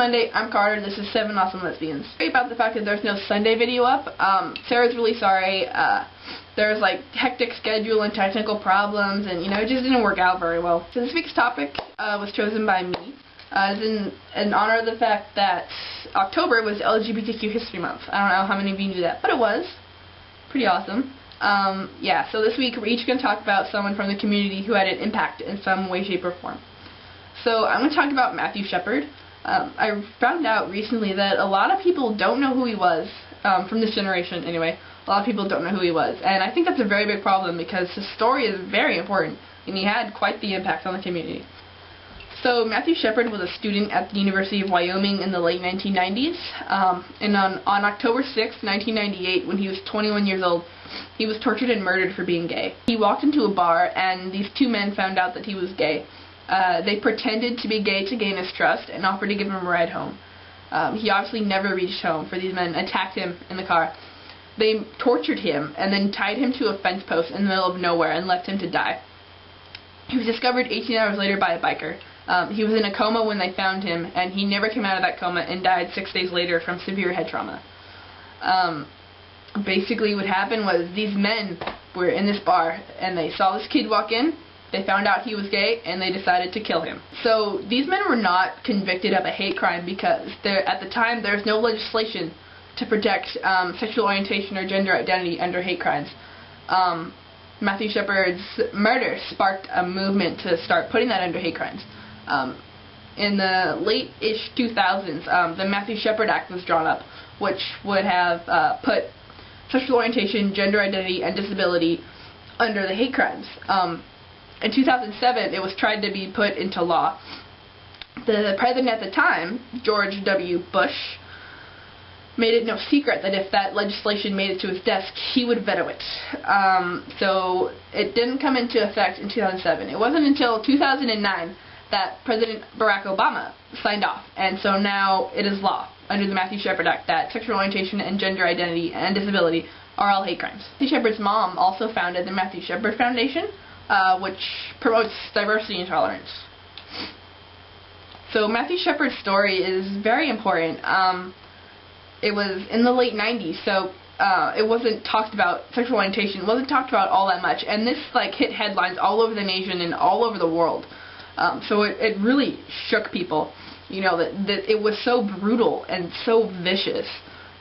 Monday. I'm Carter. This is 7 Awesome Lesbians. Sorry about the fact that there's no Sunday video up. Sarah's really sorry. There's like hectic schedule and technical problems, and it just didn't work out very well. So this week's topic was chosen by me. It's in honor of the fact that October was LGBTQ History Month. I don't know how many of you knew that, but it was. Pretty awesome. Yeah, so this week we're each going to talk about someone from the community who had an impact in some way, shape, or form. So I'm going to talk about Matthew Shepard. I found out recently that a lot of people don't know who he was, from this generation anyway. A lot of people don't know who he was, and I think that's a very big problem because his story is very important, and he had quite the impact on the community. So Matthew Shepard was a student at the University of Wyoming in the late 1990s, and on October 6, 1998, when he was 21 years old, he was tortured and murdered for being gay. He walked into a bar, and these two men found out that he was gay. They pretended to be gay to gain his trust and offered to give him a ride home. He obviously never reached home, for these men attacked him in the car. They tortured him and then tied him to a fence post in the middle of nowhere and left him to die. He was discovered 18 hours later by a biker. He was in a coma when they found him, and he never came out of that coma and died 6 days later from severe head trauma. Basically what happened was these men were in this bar, and they saw this kid walk in. They found out he was gay, and they decided to kill him. So these men were not convicted of a hate crime because at the time there was no legislation to protect sexual orientation or gender identity under hate crimes. Matthew Shepard's murder sparked a movement to start putting that under hate crimes. In the late-ish 2000s, the Matthew Shepard Act was drawn up, which would have put sexual orientation, gender identity, and disability under the hate crimes. In 2007, it was tried to be put into law. The president at the time, George W. Bush, made it no secret that if that legislation made it to his desk, he would veto it. So it didn't come into effect in 2007. It wasn't until 2009 that President Barack Obama signed off, and so now it is law under the Matthew Shepard Act that sexual orientation and gender identity and disability are all hate crimes. Matthew Shepard's mom also founded the Matthew Shepard Foundation, which promotes diversity and tolerance. So Matthew Shepard's story is very important. It was in the late 90s, so it wasn't talked about, sexual orientation wasn't talked about all that much, and this hit headlines all over the nation and all over the world. So it really shook people, that it was so brutal and so vicious.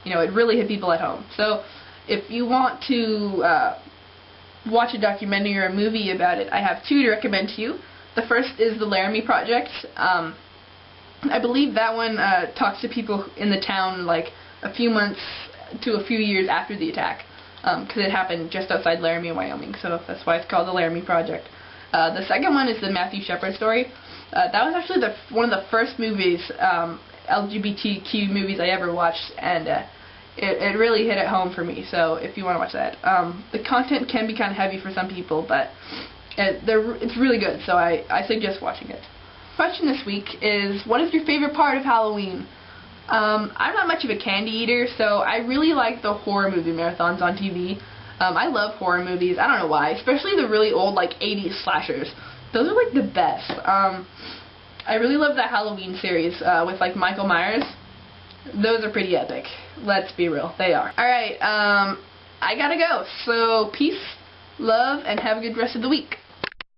It really hit people at home. So if you want to watch a documentary or a movie about it, I have two to recommend to you. The first is the Laramie Project. I believe that one talks to people in the town like a few months to a few years after the attack, because it happened just outside Laramie, Wyoming, so that's why it's called the Laramie Project. The second one is the Matthew Shepard story. That was actually one of the first movies, LGBTQ movies I ever watched, and it really hit it home for me, so if you want to watch that. The content can be kind of heavy for some people, but it's really good, so I suggest watching it. The question this week is, what is your favorite part of Halloween? I'm not much of a candy eater, so I really like the horror movie marathons on TV. I love horror movies. I don't know why, especially the really old 80s slashers. Those are the best. I really love that Halloween series with Michael Myers. Those are pretty epic. Let's be real, they are. Alright, I gotta go. So peace, love, and have a good rest of the week.